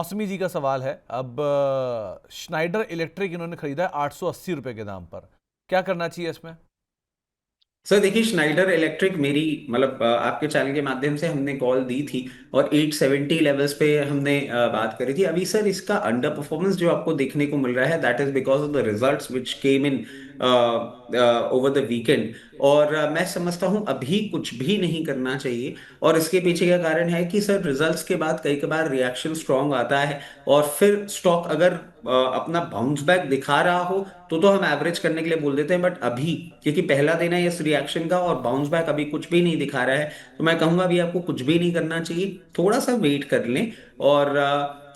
मौसमी जी का सवाल है। अब श्नाइडर इलेक्ट्रिक इन्होंने खरीदा है 880 रुपए के दाम पर। क्या करना चाहिए इसमें? सर देखिए, स्नाइडर इलेक्ट्रिक मेरी मतलब आपके चैनल के माध्यम से हमने कॉल दी थी और 870 लेवल्स पे हमने बात करी थी। अभी सर इसका अंडर परफॉर्मेंस जो आपको देखने को मिल रहा है, that is because of the results which came in over the weekend. और मैं समझता हूं अभी कुछ भी नहीं करना चाहिए। और इसके पीछे का कारण है कि सर रिजल्ट्स के बाद कई कबार रिएक्शन स्ट्रांग आता है और फिर स्टॉक अगर अपना बाउंस बैक दिखा रहा हो तो हम एवरेज करने के लिए बोल देते हैं। बट अभी क्योंकि पहला दिन है इस रिएक्शन का और बाउंस बैक अभी कुछ भी नहीं दिखा रहा है, तो मैं कहूंगा अभी आपको कुछ भी नहीं करना चाहिए, थोड़ा सा वेट कर लें। और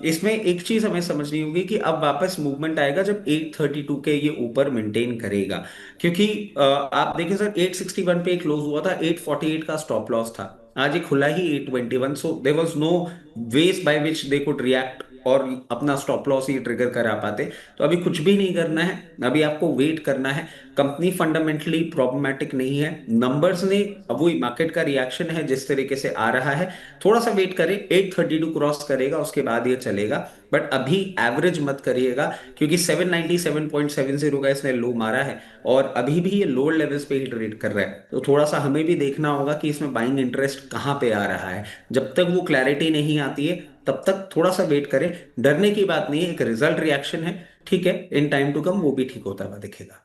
इसमें एक चीज हमें समझनी होगी कि अब वापस मूवमेंट आएगा जब 832 के ये ऊपर मेंटेन करेगा। क्योंकि आप देखें सर, 861 पे क्लोज हुआ था, 848 का स्टॉप लॉस था, आज ये खुला ही 821। So there was no ways by which they could react और अपना स्टॉप लॉस ही ट्रिगर करा पाते। तो अभी कुछ भी नहीं करना है, अभी आपको वेट करना है। कंपनी फंडामेंटली प्रॉब्लमेटिक नहीं है, नंबर्स ने अब वही मार्केट का रिएक्शन है जिस तरीके से आ रहा है। थोड़ा सा वेट करें, 832 क्रॉस करेगा उसके बाद ये चलेगा। बट अभी एवरेज मत करिएगा, क्योंकि 797.70 का इसने लो मारा है और अभी भी ये लोअर लेवल्स पे ही ट्रेड कर रहा है। तो थोड़ा सा हमें भी देखना होगा कि इसमें बाइंग इंटरेस्ट कहाँ पे आ रहा है। जब तक वो क्लैरिटी नहीं आती है तब तक थोड़ा सा वेट करें। डरने की बात नहीं है, एक रिजल्ट रिएक्शन है, ठीक है, इन टाइम टू कम वो भी ठीक होता हुआ दिखेगा।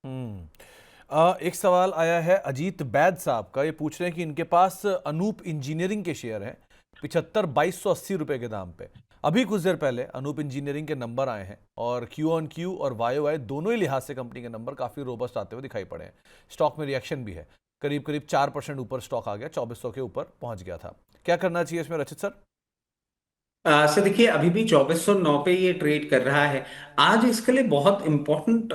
हम्म। एक सवाल आया है अजीत बैद साहब का। ये पूछ रहे हैं कि इनके पास अनूप इंजीनियरिंग के शेयर हैं 75,2280 रुपए के दाम पे। अभी कुछ देर पहले अनूप इंजीनियरिंग के नंबर आए हैं और क्यू ऑन क्यू और वाई वाई दोनों ही लिहाज से कंपनी के नंबर काफ़ी रोबस्ट आते हुए दिखाई पड़े हैं। स्टॉक में रिएक्शन भी है, करीब करीब 4% ऊपर स्टॉक आ गया, 2400 के ऊपर पहुंच गया था। क्या करना चाहिए इसमें रचित सर? सर देखिए, अभी भी 2409 पे ये ट्रेड कर रहा है। आज इसके लिए बहुत इंपॉर्टेंट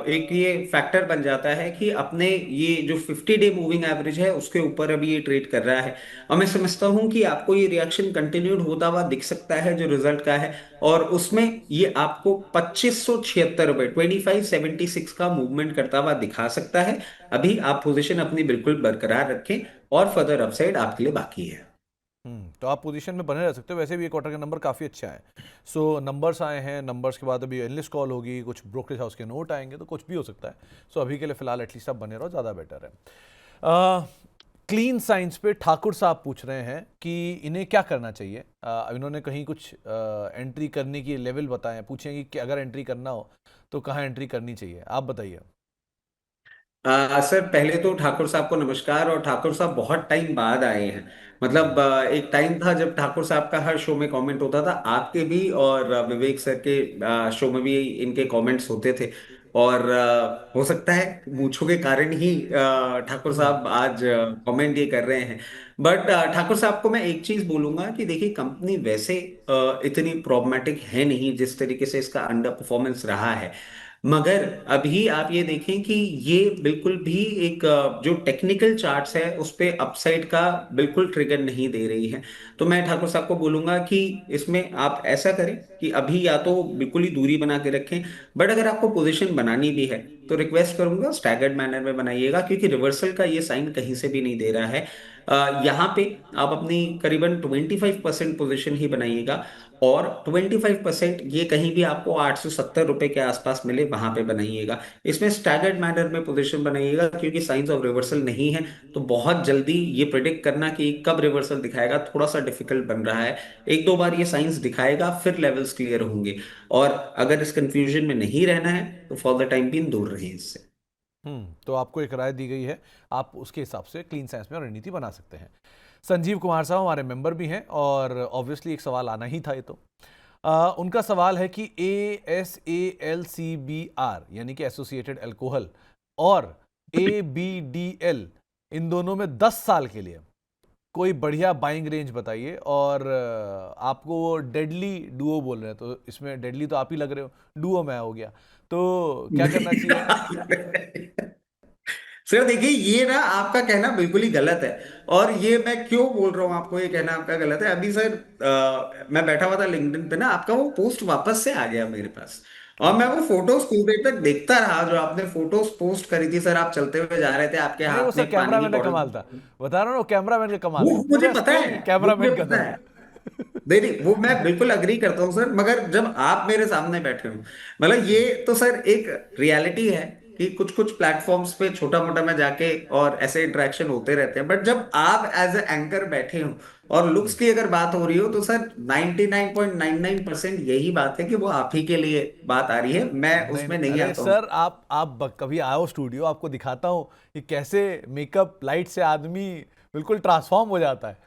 एक ये फैक्टर बन जाता है कि अपने ये जो 50 डे मूविंग एवरेज है उसके ऊपर अभी ये ट्रेड कर रहा है। और मैं समझता हूं कि आपको ये रिएक्शन कंटिन्यूड होता हुआ दिख सकता है जो रिजल्ट का है। और उसमें ये आपको 2576 रुपये 2576 का मूवमेंट करता हुआ दिखा सकता है। अभी आप पोजीशन अपनी बिल्कुल बरकरार रखें और फर्दर अपसाइड आपके लिए बाकी है। तो आप पोजीशन में बने रह सकते हो। वैसे भी ये क्वार्टर का नंबर काफ़ी अच्छा है। सो नंबर्स आए हैं, नंबर्स के बाद अभी एनालिस्ट कॉल होगी, कुछ ब्रोकरेज हाउस के नोट आएंगे, तो कुछ भी हो सकता है। सो अभी के लिए फिलहाल एटलीस्ट आप बने रहो, ज़्यादा बेटर है। क्लीन साइंस पे ठाकुर साहब पूछ रहे हैं कि इन्हें क्या करना चाहिए। इन्होंने कहीं कुछ एंट्री करने की लेवल बताएं, पूछें कि अगर एंट्री करना हो तो कहाँ एंट्री करनी चाहिए, आप बताइए। सर पहले तो ठाकुर साहब को नमस्कार। और ठाकुर साहब बहुत टाइम बाद आए हैं। मतलब एक टाइम था जब ठाकुर साहब का हर शो में कमेंट होता था, आपके भी और विवेक सर के शो में भी इनके कमेंट्स होते थे। और हो सकता है मूंछों के कारण ही ठाकुर साहब आज कमेंट ये कर रहे हैं। बट ठाकुर साहब को मैं एक चीज बोलूंगा कि देखिए, कंपनी वैसे इतनी प्रॉब्लमेटिक है नहीं जिस तरीके से इसका अंडर परफॉर्मेंस रहा है। मगर अभी आप ये देखें कि ये बिल्कुल भी एक जो टेक्निकल चार्ट्स है उस पे अपसाइड का बिल्कुल ट्रिगर नहीं दे रही है। तो मैं ठाकुर साहब को बोलूंगा कि इसमें आप ऐसा करें कि अभी या तो बिल्कुल ही दूरी बना के रखें। बट अगर आपको पोजीशन बनानी भी है तो रिक्वेस्ट करूंगा स्टैगर्ड मैनर में बनाइएगा, क्योंकि रिवर्सल का ये साइन कहीं से भी नहीं दे रहा है। यहाँ पे आप अपनी करीबन 25% पोजीशन ही बनाइएगा। और 25% ये कहीं भी आपको 870 रुपए के आसपास मिले वहां पे बनाइएगा। इसमें स्टैगर्ड मैनर में पोजीशन बनाइएगा, क्योंकि साइंस ऑफ रिवर्सल नहीं है। तो बहुत जल्दी ये प्रिडिक्ट करना कि कब रिवर्सल दिखाएगा थोड़ा सा डिफिकल्ट बन रहा है। एक दो बार ये साइंस दिखाएगा, फिर लेवल्स क्लियर होंगे। और अगर इस कंफ्यूजन में नहीं रहना है तो फॉर द टाइम बीइंग दूर रहिए इससे। तो आपको एक राय दी गई है, आप उसके हिसाब से क्लीन साइंस में रणनीति बना सकते हैं। संजीव कुमार साहब हमारे मेंबर भी हैं और ऑब्वियसली एक सवाल आना ही था ये तो। उनका सवाल है कि ASALCBR यानी कि एसोसिएटेड अल्कोहल और ABDL, इन दोनों में 10 साल के लिए कोई बढ़िया बाइंग रेंज बताइए। और आपको वो डेडली डुओ बोल रहे हैं, तो इसमें डेडली तो आप ही लग रहे हो, डुओ मैं हो गया, तो क्या करना चाहिए? सर देखिए, ये ना आपका कहना बिल्कुल ही गलत है। और ये मैं क्यों बोल रहा हूँ आपको ये कहना आपका गलत है, अभी सर मैं बैठा हुआ था लिंक्डइन पे ना, आपका वो पोस्ट वापस से आ गया मेरे पास। और मैं अच्छा। वो फोटोज खूब देर तक देखता रहा जो आपने फोटोज पोस्ट करी थी। सर आप चलते हुए जा रहे थे, आपके नहीं, वो हाथ में सर एक पानी की कैमरामैन का बॉटल कमाल था। थी। बता रहा हूँ ना, वो कैमरामैन का कमाल वो था, मुझे पूरा पता स्किल है, वो मुझे कैमरामैन का पता था। है। नहीं नहीं, वो मैं बिल्कुल अग्री करता हूँ सर, मगर जब आप मेरे सामने बैठे हो, मतलब ये तो सर एक रियलिटी है कि कुछ कुछ प्लेटफॉर्म्स पे छोटा मोटा मैं जाके और ऐसे इंटरेक्शन होते रहते हैं, बट जब आप एज ए एंकर बैठे हो और लुक्स की अगर बात हो रही हो, तो सर 99.99% यही बात है कि वो आप ही के लिए बात आ रही है, मैं नहीं उसमें नहीं, नहीं अरे आता हूँ। सर कभी आओ स्टूडियो, आपको दिखाता हूँ कि कैसे मेकअप लाइट से आदमी बिल्कुल ट्रांसफॉर्म हो जाता है।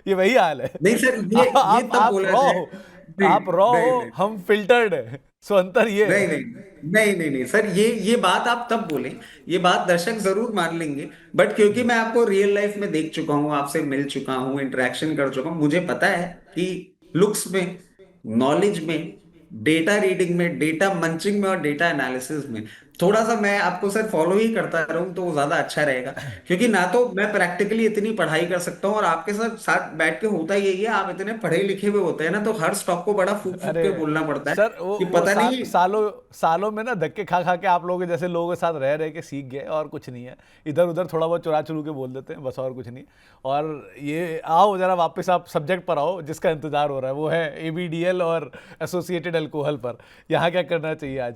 ये वही हाल है। नहीं सर, ये तब आप बोला रॉ जाए। हो, नहीं आप रॉ नहीं हो, नहीं हम फिल्टर्ड है, सो अंतर ये नहीं है। नहीं नहीं नहीं नहीं सर, ये बात आप तब बोले, ये बात दर्शक जरूर मान लेंगे, बट क्योंकि मैं आपको रियल लाइफ में देख चुका हूँ, आपसे मिल चुका हूँ, इंटरेक्शन कर चुका हूँ, मुझे पता है कि लुक्स में, नॉलेज में, डेटा रीडिंग में, डेटा मंचिंग में और डेटा एनालिसिस में थोड़ा सा मैं आपको सर फॉलो ही करता रहूं तो वो ज्यादा अच्छा रहेगा। क्योंकि ना तो मैं प्रैक्टिकली इतनी पढ़ाई कर सकता हूँ, और आपके साथ साथ बैठ के होता यही है, आप इतने पढ़े लिखे हुए होते हैं ना, तो हर स्टॉक को बड़ा फूक फूक अरे के बोलना पड़ता है सर, वो कि वो पता नहीं। सालों सालों में ना धक्के खा खा के आप लोगों के जैसे लोगों के साथ रह रह के सीख गए, और कुछ नहीं है। इधर उधर थोड़ा बहुत चुरा चुरू के बोल देते हैं बस, और कुछ नहीं। और ये आओ जरा वापस आप सब्जेक्ट पर आओ जिसका इंतजार हो रहा है, वो है एबीडीएल और एसोसिएटेड अल्कोहल पर। यहाँ क्या करना चाहिए आज?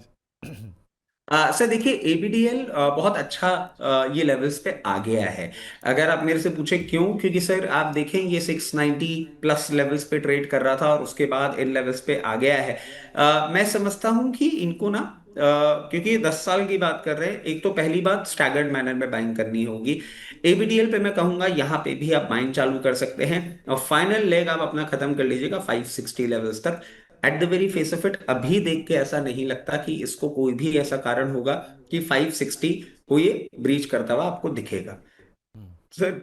सर देखिए, एबीडीएल बहुत अच्छा ये लेवल्स पे आ गया है। अगर आप मेरे से पूछे क्यों, क्योंकि सर आप देखें ये 690 प्लस लेवल्स पे ट्रेड कर रहा था और उसके बाद इन लेवल्स पे आ गया है। मैं समझता हूं कि इनको ना, क्योंकि 10 साल की बात कर रहे हैं, एक तो पहली बात स्टैगर्ड मैनर में बाइंग करनी होगी। एबीडीएल पे मैं कहूंगा यहाँ पे भी आप बाइंग चालू कर सकते हैं, और फाइनल लेग आप अपना खत्म कर लीजिएगा 560 लेवल्स तक। At the very face of it अभी देख के ऐसा नहीं लगता कि इसको कोई भी ऐसा कारण होगा कि 560 को ये ब्रीच करता हुआ आपको दिखेगा सर।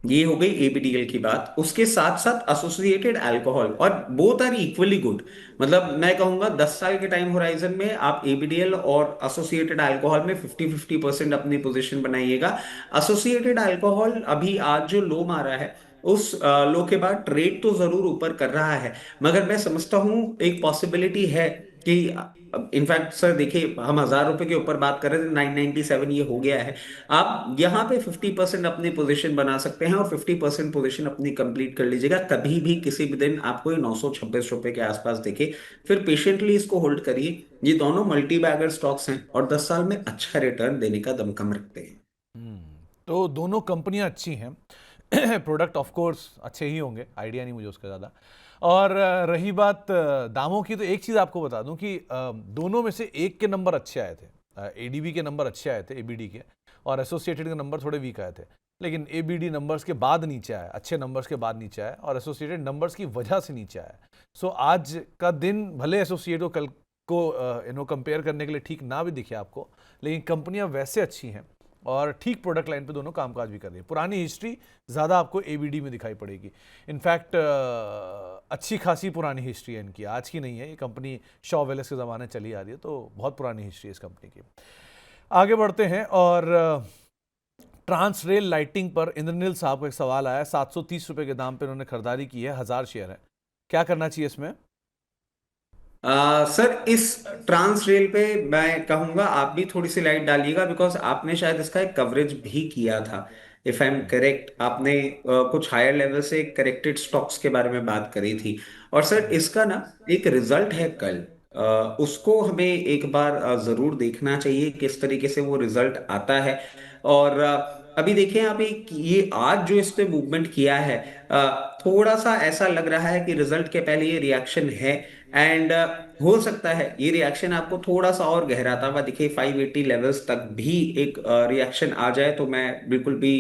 ये हो गई एबीडीएल की बात। उसके साथ साथ एसोसिएटेड अल्कोहल, और बोथ आर इक्वली गुड। मतलब मैं कहूंगा 10 साल के टाइम होराइजन में आप एबीडीएल और एसोसिएटेड अल्कोहल में 50-50% अपनी पोजीशन बनाइएगा। एसोसिएटेड अल्कोहल अभी आज जो लो मारा है, उस लो के बाद ट्रेड तो जरूर ऊपर कर रहा है, मगर मैं समझता हूं एक पॉसिबिलिटी है कि, इनफैक्ट सर देखिए, हम 1000 रुपए के ऊपर बात कर रहे थे, 997 ये हो गया है। आप यहाँ पे 50% अपनी पोजीशन बना सकते हैं और 50% पोजीशन अपनी कंप्लीट कर लीजिएगा। कभी भी किसी भी दिन आपको ये 926 रुपए के आसपास देखे, फिर पेशेंटली इसको होल्ड करिए। ये दोनों मल्टी बैगर स्टॉक्स हैं और 10 साल में अच्छा रिटर्न देने का दमखम रखते हैं। तो दोनों कंपनियां अच्छी हैं। प्रोडक्ट ऑफ कोर्स अच्छे ही होंगे, आइडिया नहीं मुझे उसका ज़्यादा। और रही बात दामों की, तो एक चीज़ आपको बता दूं कि दोनों में से एक के नंबर अच्छे आए थे। एडीबी के नंबर अच्छे आए थे, एबीडी के, और एसोसिएटेड के नंबर थोड़े वीक आए थे। लेकिन एबीडी नंबर्स के बाद नीचे आया, अच्छे नंबर्स के बाद नीचे आया, और एसोसिएटेड नंबर्स की वजह से नीचे आया। सो आज का दिन भले एसोसिएट को कल को कंपेयर करने के लिए ठीक ना भी दिखे आपको, लेकिन कंपनियां वैसे अच्छी हैं और ठीक प्रोडक्ट लाइन पे दोनों कामकाज भी कर रही है। पुरानी हिस्ट्री ज़्यादा आपको एबीडी में दिखाई पड़ेगी। इनफैक्ट अच्छी खासी पुरानी हिस्ट्री है इनकी, आज की नहीं है। ये कंपनी शॉ वेलेस के ज़माने चली आ रही है, तो बहुत पुरानी हिस्ट्री है इस कंपनी की। आगे बढ़ते हैं, और ट्रांस रेल लाइटिंग पर इंद्रनील साहब का एक सवाल आया है। 730 रुपये के दाम पर उन्होंने खरीदारी की है, 1000 शेयर है। क्या करना चाहिए इसमें? सर इस ट्रांस रेल पे मैं कहूंगा आप भी थोड़ी सी लाइट डालिएगा, बिकॉज आपने शायद इसका एक कवरेज भी किया था। इफ आई एम करेक्ट, आपने कुछ हायर लेवल से करेक्टेड स्टॉक्स के बारे में बात करी थी। और सर इसका ना एक रिजल्ट है कल, उसको हमें एक बार जरूर देखना चाहिए किस तरीके से वो रिजल्ट आता है। और अभी देखें आप, ये आज जो इस पे मूवमेंट किया है, थोड़ा सा ऐसा लग रहा है कि रिजल्ट के पहले ये रिएक्शन है। एंड हो सकता है ये रिएक्शन आपको थोड़ा सा और गहराता हुआ दिखे, 580 लेवल्स तक भी एक रिएक्शन आ जाए, तो मैं बिल्कुल भी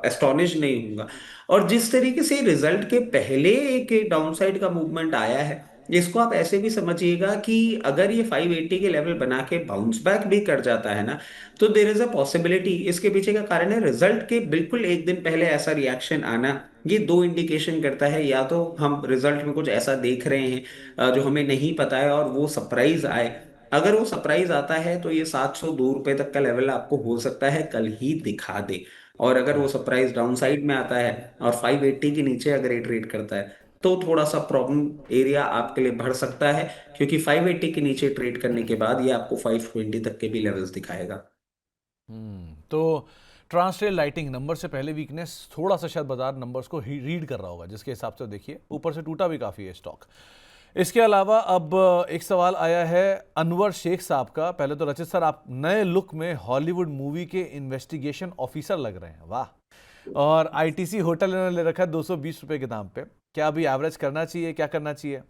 एस्टोनिश नहीं हूंगा। और जिस तरीके से रिजल्ट के पहले एक डाउनसाइड का मूवमेंट आया है, इसको आप ऐसे भी समझिएगा कि अगर ये 580 के लेवल बना के बाउंस बैक भी कर जाता है ना, तो देर इज अ पॉसिबिलिटी। इसके पीछे का कारण है रिजल्ट के बिल्कुल एक दिन पहले ऐसा रिएक्शन आना। ये दो इंडिकेशन करता है, या तो हम रिजल्ट में कुछ ऐसा देख रहे हैं जो हमें नहीं पता है और वो सरप्राइज आए। अगर वो सरप्राइज आता है तो ये 702 रुपए तक का लेवल आपको हो सकता है कल ही दिखा दे। और अगर वो सरप्राइज डाउन साइड में आता है और 580 के नीचे अगर ये ट्रेड करता है, तो थोड़ा सा प्रॉब्लम एरिया आपके लिए बढ़ सकता है, क्योंकि 580 के नीचे ट्रेड करने के बाद ये आपको 520 तक के भी लेवल्स दिखाएगा। तो ट्रांसरेल लाइटिंग नंबर से पहले वीकनेस, थोड़ा सा शायद बाजार नंबर्स को रीड कर रहा होगा, जिसके हिसाब से देखिए ऊपर से टूटा भी काफ़ी है स्टॉक। इसके अलावा अब एक सवाल आया है अनवर शेख साहब का। पहले तो रचित सर, आप नए लुक में हॉलीवुड मूवी के इन्वेस्टिगेशन ऑफिसर लग रहे हैं, वाह। और आईटीसी होटल इन्होंने ले रखा है 220 रुपए के दाम पे। क्या अभी एवरेज करना चाहिए, क्या करना चाहिए?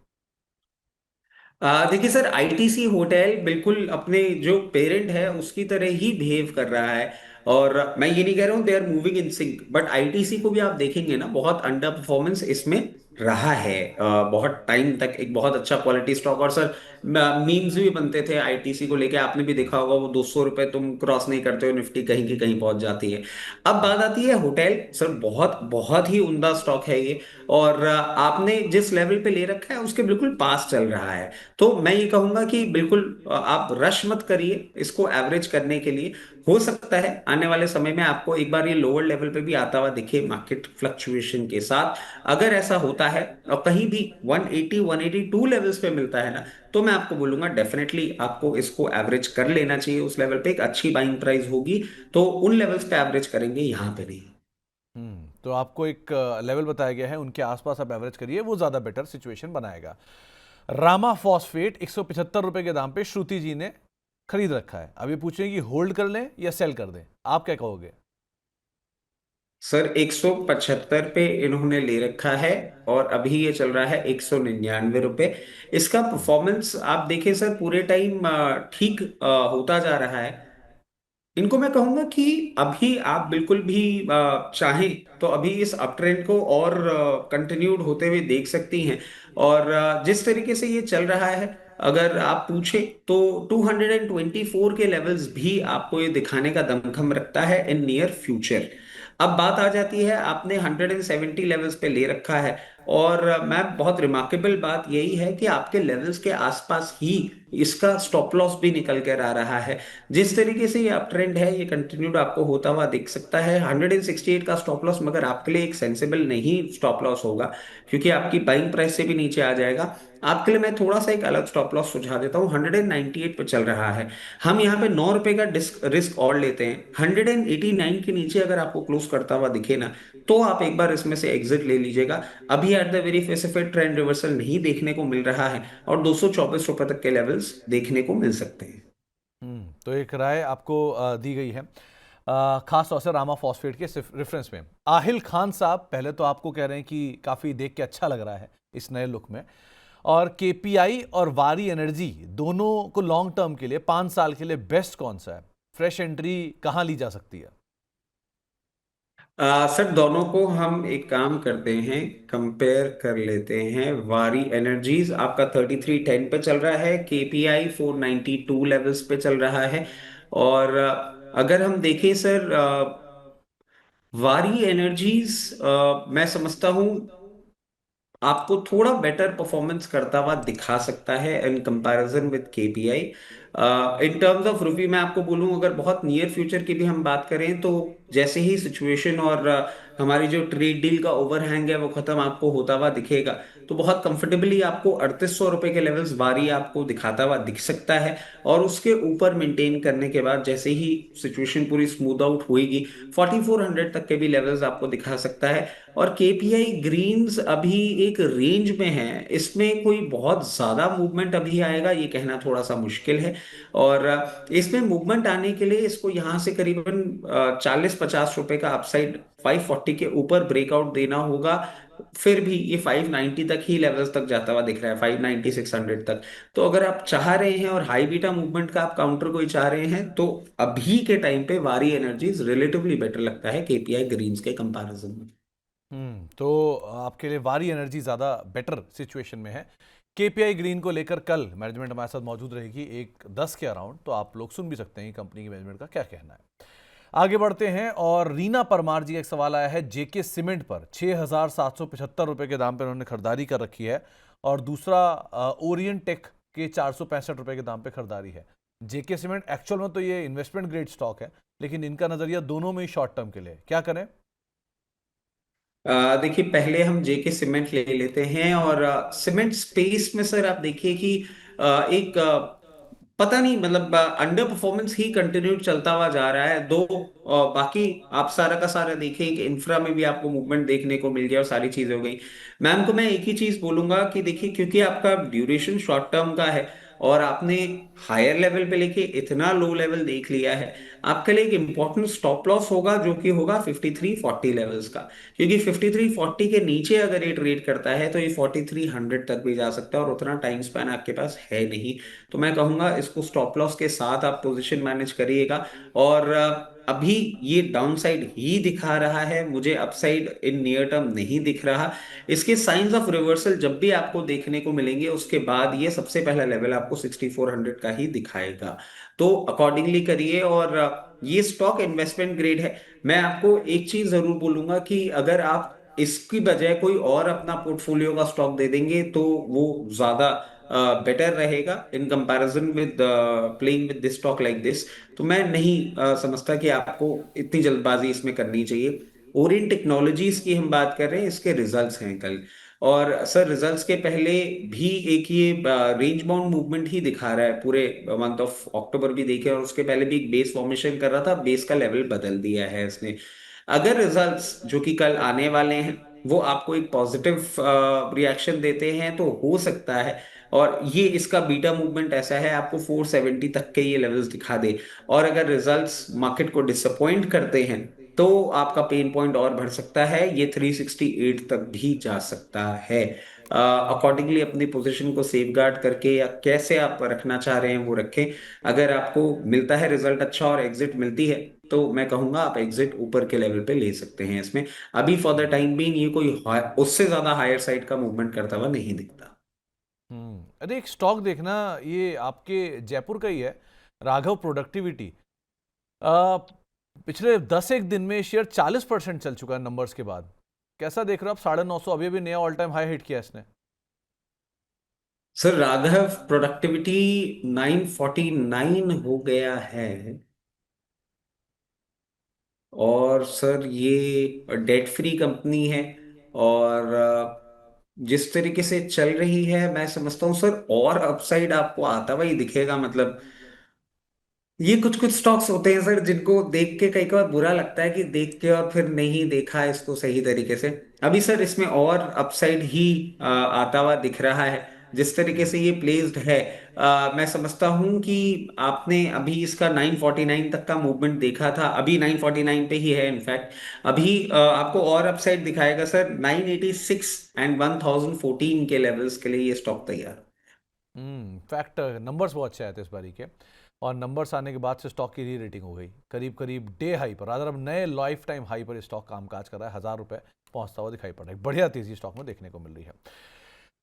देखिए सर, आईटीसी होटल बिल्कुल अपने जो पेरेंट है उसकी तरह ही बिहेव कर रहा है। और मैं ये नहीं कह रहा हूँ they are moving in sync, but ITC को भी आप देखेंगे ना, बहुत अंडर परफॉर्मेंस इसमें रहा है। बहुत टाइम तक एक बहुत अच्छा क्वालिटी स्टॉक। और सर मीम्स भी बनते थे आईटीसी को लेके, आपने भी देखा होगा, वो 200 रुपए तुम क्रॉस नहीं करते हो, निफ्टी कहीं की कहीं पहुंच जाती है। अब बात आती है होटल, सर बहुत बहुत ही उम्दा स्टॉक है ये। और आपने जिस लेवल पे ले रखा है उसके बिल्कुल पास चल रहा है। तो मैं ये कहूंगा कि बिल्कुल आप रश मत करिए इसको एवरेज करने के लिए। हो सकता है आने वाले समय में आपको एक बार ये लोअर लेवल पे भी आता हुआ दिखे मार्केट फ्लक्चुएशन के साथ। अगर ऐसा होता है और कहीं भी 180 182 लेवल्स पे मिलता है ना, तो मैं आपको बोलूंगा डेफिनेटली आपको इसको एवरेज कर लेना चाहिए। उस लेवल पे एक अच्छी बाइंग प्राइस होगी, तो उन लेवल्स पे एवरेज करेंगे, यहाँ पे नहीं। तो आपको एक लेवल बताया गया है, उनके आसपास आप एवरेज करिए, वो ज़्यादा बेटर सिचुएशन बनाएगा। रामा फॉस्फेट 175 रुपए के दाम पे श्रुति जी ने खरीद रखा है। अब ये पूछें कि होल्ड कर लें या सेल कर दें, आप क्या कहोगे? सर 175 पे इन्होंने ले रखा है, और अभी ये चल रहा है 199 रुपए। इसका परफॉर्मेंस आप देखें सर, पूरे टाइम ठीक होता जा रहा है। इनको मैं कहूंगा कि अभी आप बिल्कुल भी चाहें तो अभी इस अप ट्रेंड को और कंटिन्यूड होते हुए देख सकती हैं। और जिस तरीके से ये चल रहा है, अगर आप पूछे तो 224 के लेवल्स भी आपको ये दिखाने का दमखम रखता है इन नियर फ्यूचर। अब बात आ जाती है, आपने 170 लेवल्स पे ले रखा है, और मैं बहुत रिमार्केबल बात यही है कि आपके लेवल्स के आसपास ही इसका स्टॉप लॉस भी निकल कर आ रहा है। जिस तरीके से ये अप ट्रेंड है ये कंटिन्यूड आपको होता हुआ दिख सकता है। 168 का स्टॉप लॉस मगर आपके लिए एक सेंसिबल नहीं स्टॉप लॉस होगा, क्योंकि आपकी बाइंग प्राइस से भी नीचे आ जाएगा। आपके लिए मैं थोड़ा सा एक अलग स्टॉप लॉस सुझा देता हूँ। 198 पे चल रहा है, हम यहाँ पे 9 रुपए का रिस्क और लेते हैं। 189 के नीचे अगर आपको क्लोज करता हुआ दिखे ना, तो आप एक बार इसमें से एग्जिट ले लीजिएगा। अभी at the very specific trend reversal नहीं देखने को मिल रहा है, और 224 रुपए तक के लेवल्स देखने को मिल सकते हैं। तो एक राय आपको दी गई है, खास तौर से रामा फॉस्फेट के रेफरेंस में। आहिल खान साहब, पहले तो आपको कह रहे हैं कि काफ़ी देख के अच्छा लग रहा है इस नए लुक में। और केपीआई और वारी एनर्जी दोनों को लॉन्ग टर्म के लिए 5 साल के लिए बेस्ट कौन सा है? फ्रेश एंट्री कहाँ ली जा सकती है? सर दोनों को हम एक काम करते हैं, कंपेयर कर लेते हैं। वारी एनर्जीज आपका 3310 पे चल रहा है, केपीआई 492 लेवल्स पे चल रहा है। और अगर हम देखें सर, वारी एनर्जीज मैं समझता हूँ आपको थोड़ा बेटर परफॉर्मेंस करता हुआ दिखा सकता है in comparison with KPI. In terms of rupee मैं आपको बोलूं, अगर बहुत नियर फ्यूचर की भी हम बात करें, तो जैसे ही सिचुएशन और हमारी जो ट्रेड डील का ओवरहैंग है वो खत्म आपको होता हुआ दिखेगा, तो बहुत कंफर्टेबली आपको 3800 रुपए के लेवल्स बारी आपको दिखाता हुआ दिख सकता है। और उसके ऊपर मेंटेन करने के बाद जैसे ही सिचुएशन पूरी स्मूथ आउट होएगी, 4400 तक के भी लेवल्स आपको दिखा सकता है। और केपीआई ग्रीन्स अभी एक रेंज में है, इसमें कोई बहुत ज्यादा मूवमेंट अभी आएगा ये कहना थोड़ा सा मुश्किल है। और इसमें मूवमेंट आने के लिए इसको यहाँ से करीबन 40-50 रुपए का अपसाइड 540 के ऊपर ब्रेकआउट देना होगा। फिर भी ये 590 तक ही लेवल्स तक जाता हुआ दिख रहा है, 590 600 तक। तो अगर आप चाह रहे हैं और हाई बीटा मूवमेंट का आप काउंटर कोई चाह रहे हैं, तो अभी के टाइम पे वारी एनर्जीज रिलेटिवली बेटर लगता है केपीआई ग्रीन्स के कंपैरिजन में। तो आपके लिए वारी एनर्जी ज़्यादा बेटर सिचुएशन में है। केपीआई ग्रीन को लेकर कल मैनेजमेंट हमारे साथ मौजूद रहेगी 1:10 के अराउंड, तो आप लोग सुन भी सकते हैं कंपनी की मैनेजमेंट का क्या कहना है। आगे बढ़ते हैं, और रीना परमार जी का एक सवाल आया है। जेके सीमेंट पर 6,775 रुपए के दाम पर उन्होंने खरीदारी कर रखी है, और दूसरा ओरियंट टेक के 465 रुपए के दाम पे खरीदारी है। जेके सीमेंट एक्चुअल में तो ये इन्वेस्टमेंट ग्रेड स्टॉक है, लेकिन इनका नजरिया दोनों में ही शॉर्ट टर्म के लिए है। क्या करें? देखिए पहले हम जेके सीमेंट ले लेते हैं। और सीमेंट स्पेस में सर आप देखिए कि एक पता नहीं मतलब अंडर परफॉर्मेंस ही कंटिन्यू चलता हुआ जा रहा है। दो बाकी आप सारा का सारा देखें कि इंफ्रा में भी आपको मूवमेंट देखने को मिल गया और सारी चीजें हो गई। मैम को मैं एक ही चीज बोलूंगा कि देखिए, क्योंकि आपका ड्यूरेशन शॉर्ट टर्म का है और आपने हायर लेवल पे लेके इतना लो लेवल देख लिया है, आपके लिए एक इंपॉर्टेंट स्टॉप लॉस होगा जो कि होगा 5340 लेवल्स का। क्योंकि 5340 के नीचे अगर ये ट्रेड करता है तो ये 4300 तक भी जा सकता है, और उतना टाइम स्पैन आपके पास है नहीं। तो मैं कहूंगा इसको स्टॉप लॉस के साथ आप पोजीशन मैनेज करिएगा। और अभी ये डाउन साइड ही दिखा रहा है, मुझे अपसाइड इन नियर टर्म नहीं दिख रहा। इसके साइंस ऑफ रिवर्सल जब भी आपको देखने को मिलेंगे उसके बाद ये सबसे पहला लेवल आपको 6400 का ही दिखाएगा। तो अकॉर्डिंगली करिए। और ये स्टॉक इन्वेस्टमेंट ग्रेड है। मैं आपको एक चीज जरूर बोलूंगा कि अगर आप इसकी बजाय कोई और अपना पोर्टफोलियो का स्टॉक दे देंगे तो वो ज्यादा बेटर रहेगा in comparison with playing with this stock like this. तो मैं नहीं समझता कि आपको इतनी जल्दबाजी इसमें करनी चाहिए। ओरियंट टेक्नोलॉजीज की हम बात कर रहे हैं, इसके रिजल्ट्स हैं कल। और सर रिजल्ट्स के पहले भी एक ये रेंज बाउंड मूवमेंट ही दिखा रहा है पूरे मंथ ऑफ अक्टूबर भी देखे, और उसके पहले भी एक बेस फॉर्मेशन कर रहा था, बेस का लेवल बदल दिया है इसने। अगर रिजल्ट्स जो कि कल आने वाले हैं वो आपको एक पॉजिटिव रिएक्शन देते हैं तो हो सकता है, और ये इसका बीटा मूवमेंट ऐसा है आपको 470 तक के ये लेवल्स दिखा दे। और अगर रिजल्ट्स मार्केट को डिसअपॉइंट करते हैं तो आपका पेन पॉइंट और बढ़ सकता है, ये 368 तक भी जा सकता है। अकॉर्डिंगली अपनी पोजीशन को सेफ गार्ड करके या कैसे आप रखना चाह रहे हैं वो रखें। अगर आपको मिलता है रिजल्ट अच्छा और एग्जिट मिलती है तो मैं कहूंगा आप एग्जिट ऊपर के लेवल पे ले सकते हैं इसमें। अभी फॉर द टाइम बीइंग ये कोई उससे ज्यादा हायर साइड का मूवमेंट करता हुआ नहीं दिखता। अरे एक स्टॉक देखना, ये आपके जयपुर का ही है, राघव प्रोडक्टिविटी। पिछले 10 एक दिन में शेयर 40% चल चुका है नंबर्स के बाद। कैसा देख रहे हो आप? 950, अभी अभी नया ऑल टाइम हाई हिट किया इसने। सर राघव प्रोडक्टिविटी 949 हो गया है। और सर ये डेट फ्री कंपनी है। और जिस तरीके से चल रही है मैं समझता हूँ सर और अपसाइड आपको आता हुआ ही दिखेगा। मतलब ये कुछ कुछ स्टॉक्स होते हैं सर जिनको देख के कई बार बुरा लगता है कि देख के और फिर नहीं देखा इसको सही तरीके से। अभी सर इसमें और अपसाइड ही आता हुआ दिख रहा है जिस तरीके से ये प्लेस्ड है। मैं समझता हूं कि आपने अभी इसका 949 तक का मूवमेंट देखा था, अभी 949 पे ही है इनफैक्ट। अभी आपको और अपसाइड दिखाएगा सर 986 एंड 1014 के लेवल्स के लिए ये स्टॉक तैयार। फैक्ट नंबर्स बहुत अच्छे आए थे इस बारी के, और नंबर्स आने के बाद से स्टॉक की री रेटिंग हो गई करीब करीब डे हाई पर, रादर अब नए लाइफ टाइम हाई पर स्टॉक कामकाज कर रहा है, 1000 रुपये पहुंचता हुआ दिखाई पड़ रहा है। बढ़िया तेजी स्टॉक में देखने को मिल रही है।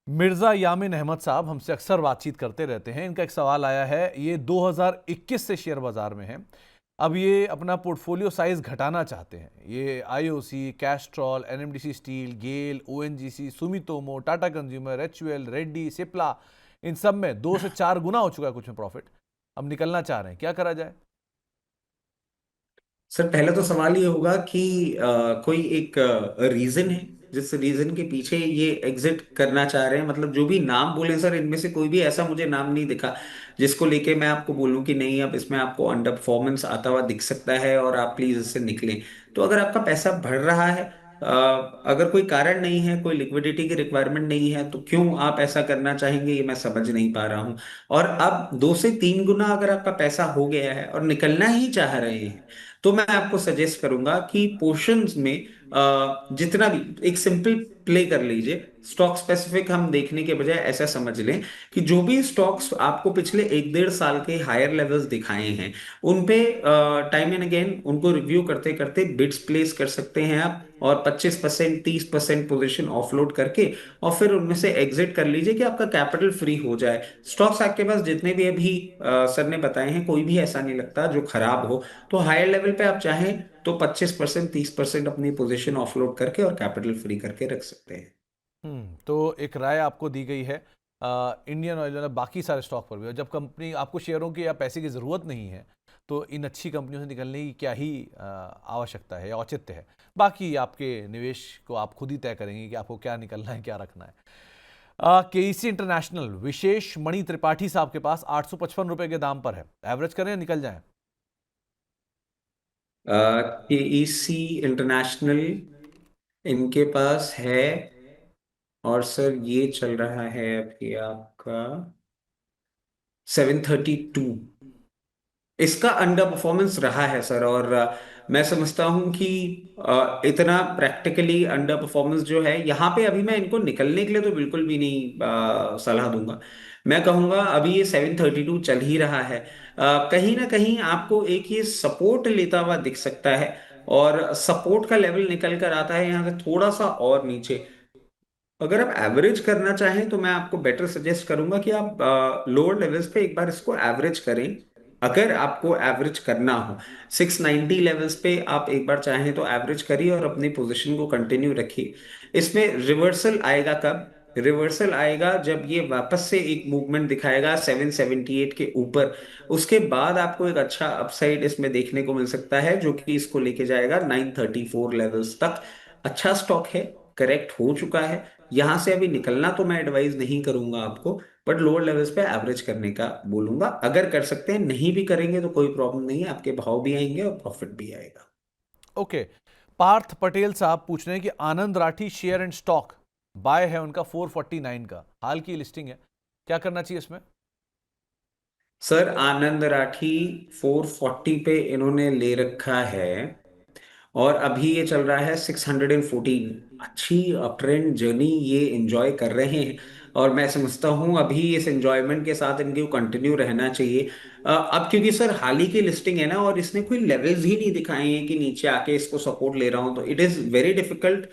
मिर्जा यामिन अहमद साहब हमसे अक्सर बातचीत करते रहते हैं। इनका एक सवाल आया है, ये 2021 से शेयर बाजार में है, अब ये अपना पोर्टफोलियो साइज घटाना चाहते हैं। ये IOC, Castrol, NMDC steel, GAIL, ONGC, Sumitomo, Tata consumer, HUL, Reddy, Cipla, इन सब में 2 से 4 गुना हो चुका है कुछ में प्रॉफिट। अब निकलना चाह रहे हैं, क्या करा जाए? सर पहले तो सवाल ये होगा कि कोई एक रीजन है जिस रीजन के पीछे ये एग्जिट करना चाह रहे हैं। मतलब जो भी नाम बोले सर इनमें से कोई भी ऐसा मुझे नाम नहीं दिखा जिसको लेके मैं आपको बोलूं कि नहीं अब इसमें आपको अंडर परफॉर्मेंस आता हुआ दिख सकता है और आप प्लीज इससे निकलें। तो अगर आपका पैसा बढ़ रहा है, अगर कोई कारण नहीं है, कोई लिक्विडिटी की रिक्वायरमेंट नहीं है, तो क्यों आप ऐसा करना चाहेंगे ये मैं समझ नहीं पा रहा हूं। और अब 2 से 3 गुना अगर आपका पैसा हो गया है और निकलना ही चाह रहे हैं तो मैं आपको सजेस्ट करूंगा कि पोर्शंस में जितना भी एक सिंपल प्ले कर लीजिए। स्टॉक स्पेसिफिक हम देखने के बजाय ऐसा समझ लें कि जो भी स्टॉक्स आपको पिछले 1 1.5 साल के हायर लेवल्स दिखाए हैं उन पे टाइम एंड अगेन उनको रिव्यू करते करते बिड्स प्लेस कर सकते हैं आप, और 25% 30% पोजीशन ऑफलोड करके और फिर उनमें से एग्जिट कर लीजिए कि आपका कैपिटल फ्री हो जाए। स्टॉक्स आपके पास जितने भी अभी सर ने बताए हैं कोई भी ऐसा नहीं लगता जो खराब हो। तो हायर लेवल पे आप चाहें तो 25% 30% अपनी पोजीशन ऑफलोड करके और कैपिटल फ्री करके रख सकते हैं। तो एक राय आपको दी गई है इंडियन ऑयल वाला, बाकी सारे स्टॉक पर भी। और जब कंपनी आपको शेयरों की या पैसे की ज़रूरत नहीं है तो इन अच्छी कंपनियों से निकलने की क्या ही आवश्यकता है या औचित्य है। बाकी आपके निवेश को आप खुद ही तय करेंगे कि आपको क्या निकलना है, क्या रखना है। केईसी इंटरनेशनल विशेष मणि त्रिपाठी साहब के पास 855 रुपए के दाम पर है, एवरेज करें या निकल जाए? केईसी इंटरनेशनल इनके पास है, और सर ये चल रहा है अभी आपका 732। इसका अंडर परफॉर्मेंस रहा है सर, और मैं समझता हूं कि इतना प्रैक्टिकली अंडर परफॉर्मेंस जो है यहाँ पे, अभी मैं इनको निकलने के लिए तो बिल्कुल भी नहीं सलाह दूंगा। मैं कहूंगा अभी ये 732 चल ही रहा है। कहीं ना कहीं आपको एक ये सपोर्ट लेता हुआ दिख सकता है, और सपोर्ट का लेवल निकल कर आता है यहाँ से थोड़ा सा और नीचे। अगर आप एवरेज करना चाहें तो मैं आपको बेटर सजेस्ट करूंगा कि आप लोअर लेवल्स पे एक बार इसको एवरेज करें। अगर आपको एवरेज करना हो 690 लेवल्स पे आप एक बार चाहें तो एवरेज करिए और अपनी पोजीशन को कंटिन्यू रखिए। इसमें रिवर्सल आएगा कब? रिवर्सल आएगा जब ये वापस से एक मूवमेंट दिखाएगा 778 के ऊपर। उसके बाद आपको एक अच्छा अपसाइड इसमें देखने को मिल सकता है, जो कि इसको लेके जाएगा 934 लेवल्स तक। अच्छा स्टॉक है, करेक्ट हो चुका है। यहां से अभी निकलना तो मैं एडवाइज नहीं करूंगा आपको, बट लोअर लेवल्स पे एवरेज करने का बोलूंगा। अगर कर सकते हैं, नहीं भी करेंगे तो कोई प्रॉब्लम नहीं है, आपके भाव भी आएंगे और प्रॉफिट भी आएगा। ओके। पार्थ पटेल साहब पूछ रहे हैं कि Anand Rathi share and stock buy है उनका 449 का, हाल की लिस्टिंग है, क्या करना चाहिए इसमें? सर आनंद राठी 440 पे इन्होंने ले रखा है, और अभी ये चल रहा है 614। अच्छी अपट्रेंड जर्नी ये एंजॉय कर रहे हैं, और मैं समझता हूँ अभी इस एंजॉयमेंट के साथ इनके कंटिन्यू रहना चाहिए। अब क्योंकि सर हाल ही की लिस्टिंग है ना, और इसने कोई लेवल्स ही नहीं दिखाए हैं कि नीचे आके इसको सपोर्ट ले रहा हूं, तो it is very difficult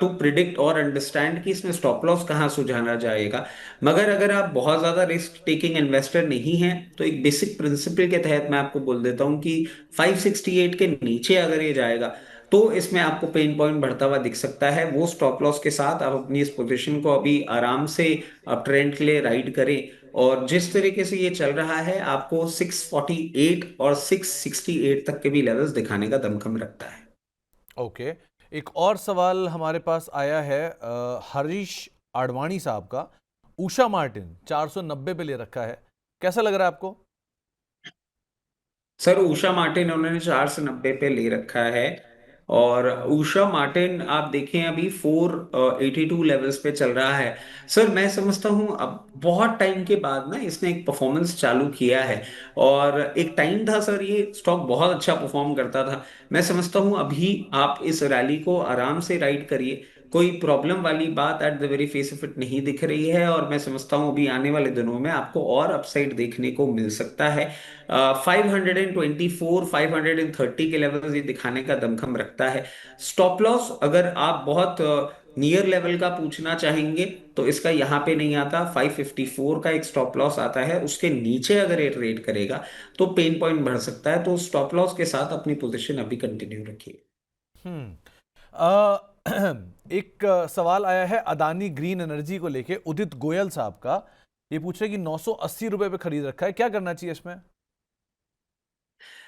to predict और अंडरस्टैंड कि इसमें स्टॉप लॉस कहाँ सुझाना जाएगा। मगर अगर आप बहुत ज्यादा रिस्क टेकिंग इन्वेस्टर नहीं हैं तो एक बेसिक प्रिंसिपल के तहत मैं आपको बोल देता हूँ कि 568 के नीचे अगर ये जाएगा तो इसमें आपको पेन पॉइंट बढ़ता हुआ दिख सकता है। वो स्टॉप लॉस के साथ आप अपनी इस पोजीशन को अभी आराम से अप ट्रेंड के लिए राइड करें। और जिस तरीके से ये चल रहा है, आपको 648 और 668 तक के भी लेवल्स दिखाने का दमखम रखता है। ओके। एक और सवाल हमारे पास आया है हरीश आडवाणी साहब का। उषा मार्टिन 490 पे ले रखा है, कैसा लग रहा है आपको? सर उषा मार्टिन उन्होंने 490 पे ले रखा है, और उषा मार्टिन आप देखें अभी 482 लेवल्स पे चल रहा है। सर मैं समझता हूँ अब बहुत टाइम के बाद ना इसने एक परफॉर्मेंस चालू किया है, और एक टाइम था सर ये स्टॉक बहुत अच्छा परफॉर्म करता था। मैं समझता हूँ अभी आप इस रैली को आराम से राइड करिए। कोई प्रॉब्लम वाली बात at the very face of it नहीं दिख रही है, और मैं समझता हूँ अभी आने वाले दिनों में आपको और अपसाइड देखने को मिल सकता है। 524 530 के लेवल ये दिखाने का दमखम रखता है। स्टॉप लॉस अगर आप बहुत नियर लेवल का पूछना चाहेंगे तो इसका यहाँ पे नहीं आता। 554 का एक स्टॉप लॉस आता है, उसके नीचे अगर ये ट्रेड करेगा तो पेन पॉइंट बढ़ सकता है। तो स्टॉप लॉस के साथ अपनी पोजीशन अभी कंटिन्यू रखिए। हम्म। एक सवाल आया है अदानी ग्रीन एनर्जी को लेके उदित गोयल साहब का। ये पूछ रहे हैं कि 980 रुपए पे खरीद रखा है, क्या करना चाहिए इसमें?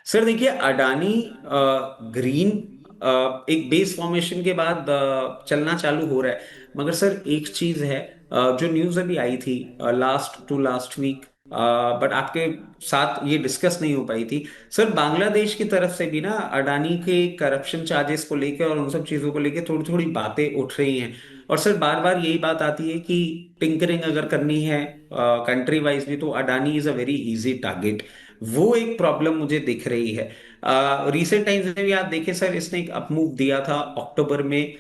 सर देखिए अडानी ग्रीन एक बेस फॉर्मेशन के बाद चलना चालू हो रहा है। मगर सर एक चीज है, जो न्यूज अभी आई थी last to last week, but आपके साथ ये डिस्कस नहीं हो पाई थी। सर बांग्लादेश की तरफ से भी ना अडानी के करप्शन चार्जेस को लेकर और उन सब चीजों को लेकर थोड़ी थोड़ी बातें उठ रही हैं। और सर बार बार यही बात आती है कि टिंकरिंग अगर करनी है कंट्री वाइज भी, तो Adani is a very easy target. वो एक प्रॉब्लम मुझे दिख रही है। रिसेंट टाइम्स में भी आप देखें सर, इसने एक अपमूव दिया था अक्टूबर में,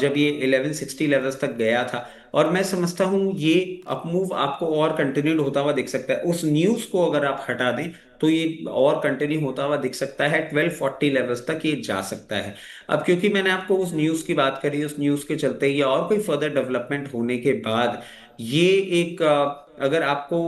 जब ये 1160 लेवल्स तक गया था। और मैं समझता हूँ ये अपमूव आपको और कंटिन्यूड होता हुआ दिख सकता है। उस न्यूज को अगर आप हटा दें तो ये और कंटिन्यू होता हुआ दिख सकता है, 1240 लेवल्स तक ये जा सकता है। अब क्योंकि मैंने आपको उस न्यूज की बात करी, उस न्यूज के चलते या और कोई फर्दर डेवलपमेंट होने के बाद ये एक अगर आपको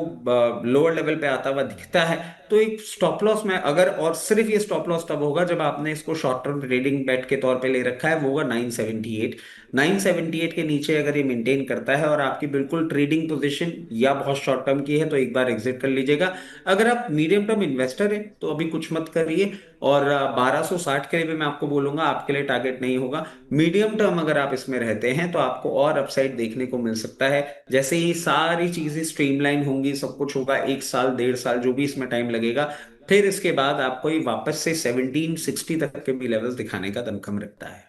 लोअर लेवल पे आता हुआ दिखता है तो एक स्टॉप लॉस में अगर, और सिर्फ ये स्टॉप लॉस तब होगा जब आपने इसको शॉर्ट टर्म ट्रेडिंग बेट के तौर पे ले रखा है, वो होगा 978। 978 के नीचे अगर ये मेंटेन करता है और आपकी बिल्कुल ट्रेडिंग पोजीशन या बहुत शॉर्ट टर्म की है तो एक बार एग्जिट कर लीजिएगा। अगर आप मीडियम टर्म इन्वेस्टर है तो अभी कुछ मत करिए। और 1260 के लिए भी मैं आपको बोलूंगा आपके लिए टारगेट नहीं होगा। मीडियम टर्म अगर आप इसमें रहते हैं तो आपको और अपसाइड देखने को मिल सकता है। जैसे ही सारी चीजें स्ट्रीमलाइन होंगी, सब कुछ होगा, 1 साल 1.5 साल जो भी इसमें टाइम लगेगा, फिर इसके बाद आपको ये वापस से 1760 तक के भी लेवल्स दिखाने का दमखम रखता है।